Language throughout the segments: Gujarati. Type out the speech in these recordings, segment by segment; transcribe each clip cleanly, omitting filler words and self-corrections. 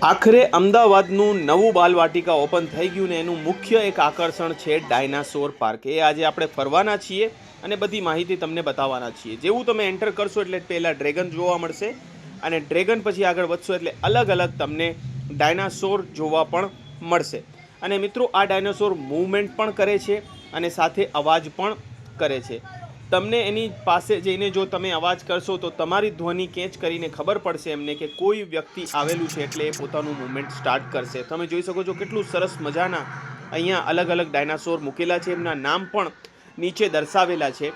આખરે અમદાવાદનું નવું બાલવાટિકા ઓપન થઈ ગયું ને એનું મુખ્ય એક આકર્ષણ છે ડાયનાસોર પાર્ક. એ આજે આપણે ફરવાના છીએ અને બધી માહિતી તમને બતાવવાના છીએ. જેવું તમે એન્ટર કરશો એટલે પહેલાં ડ્રેગન જોવા મળશે અને ડ્રેગન પછી આગળ વધશો એટલે અલગ અલગ તમને ડાયનાસોર જોવા પણ મળશે. અને મિત્રો, આ ડાયનાસોર મૂવમેન્ટ પણ કરે છે અને સાથે અવાજ પણ કરે છે. તમને એની પાસે જઈને જો તમે અવાજ કરશો તો તમારી ધ્વનિ કેચ કરીને ખબર પડશે એમને કે કોઈ વ્યક્તિ આવેલું છે, એટલે એ પોતાનું મૂવમેન્ટ સ્ટાર્ટ કરશે. તમે જોઈ શકો છો કેટલું સરસ મજાના અહીંયા અલગ અલગ ડાયનાસોર મૂકેલા છે. એમના નામ પણ નીચે દર્શાવેલા છે.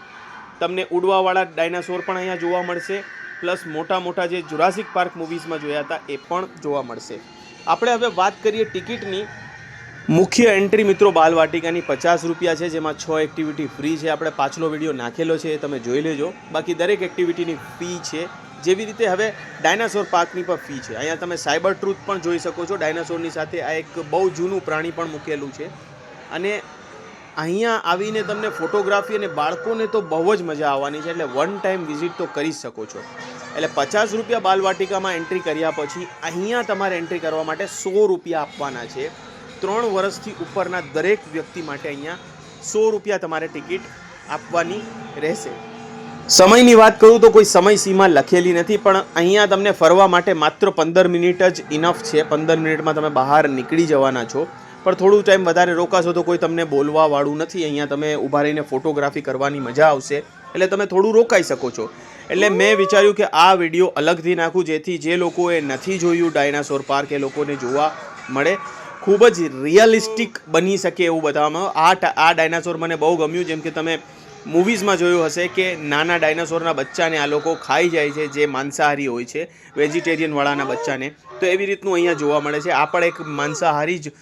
તમને ઉડવાવાળા ડાયનાસોર પણ અહીંયા જોવા મળશે, પ્લસ મોટા મોટા જે જુરાસિક પાર્ક મૂવીઝમાં જોયા હતા એ પણ જોવા મળશે. આપણે હવે વાત કરીએ ટિકિટની. મુખ્ય એન્ટ્રી મિત્રો બાલવાટિકાની 50 રૂપિયા છે, જેમાં 6 એક્ટિવિટી ફ્રી છે. આપણે પાછલો વિડીયો નાખેલો છે, એ તમે જોઈ લેજો. બાકી દરેક એક્ટિવિટીની ફી છે. જેવી રીતે હવે ડાયનાસોર પાર્કની પણ ફી છે. અહીંયા તમે સાયબર ટ્રુથ પણ જોઈ શકો છો. ડાયનાસોરની સાથે આ એક બહુ જૂનું પ્રાણી પણ મૂકેલું છે અને અહીંયા આવીને તમને ફોટોગ્રાફી અને બાળકોને તો બહુ જ મજા આવવાની છે. એટલે વન ટાઈમ વિઝિટ તો કરી શકો છો. એટલે 50 રૂપિયા બાલવાટિકામાં એન્ટ્રી કર્યા પછી અહીંયા તમારે એન્ટ્રી કરવા માટે 100 રૂપિયા આપવાના છે. 3 વર્ષથી ઉપરના દરેક વ્યક્તિ માટે અહીંયા 100 રૂપિયા તમારે ટિકિટ આપવાની રહેશે. સમયની વાત કરું તો કોઈ સમય સીમા લખેલી નથી, પણ અહીંયા તમને ફરવા માટે માત્ર 15 મિનિટ જ ઇનફ છે. 15 મિનિટમાં તમે બહાર નીકળી જવાના છો. પણ થોડું ટાઈમ વધારે રોકાશો તો કોઈ તમને બોલવાવાળું નથી. અહીંયા તમે ઊભા રહીને ફોટોગ્રાફી કરવાની મજા આવશે, એટલે તમે થોડું રોકાઈ શકો છો. એટલે મેં વિચાર્યું કે આ વિડીયો અલગથી નાખું, જેથી જે લોકોએ નથી જોયું ડાયનાસોર પાર્ક એ લોકોને જોવા મળે. ખૂબ જ રિયલિસ્ટિક બની શકે એવું બતાવવામાં. આ ડાયનાસોર મને બહુ ગમ્યું. જેમ કે તમે મૂવીઝમાં જોયું હશે કે નાના ડાયનાસોરના બચ્ચાને આ લોકો ખાઈ જાય છે, જે માંસાહારી હોય છે, વેજીટેરિયનવાળાના બચ્ચાને. તો એવી રીતનું અહીંયા જોવા મળે છે. આ પણ એક માંસાહારી જ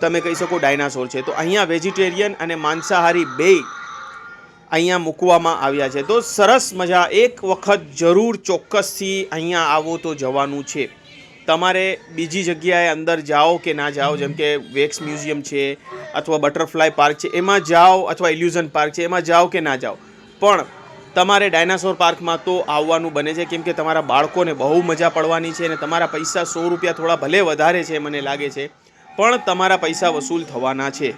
તમે કહી શકો ડાયનાસોર છે. તો અહીંયા વેજીટેરિયન અને માંસાહારી બેય અહીંયા મૂકવામાં આવ્યા છે. તો સરસ મજા. એક વખત જરૂર ચોક્કસથી અહીંયા આવો તો જવાનું છે. તમારે બીજી જગ્યાએ અંદર જાઓ કે ના જાઓ, જેમ કે વેક્સ મ્યુઝિયમ છે અથવા બટરફ્લાય પાર્ક છે, એમાં જાઓ, અથવા ઇલ્યુઝન પાર્ક છે, એમાં જાઓ કે ના જાઓ, પણ તમારે ડાયનાસોર પાર્કમાં તો આવવાનું બને છે. કેમ કે તમારા બાળકોને બહુ મજા પડવાની છે અને તમારા પૈસા 100 રૂપિયા થોડા ભલે વધારે છે મને લાગે છે, પણ તમારા પૈસા વસૂલ થવાના છે.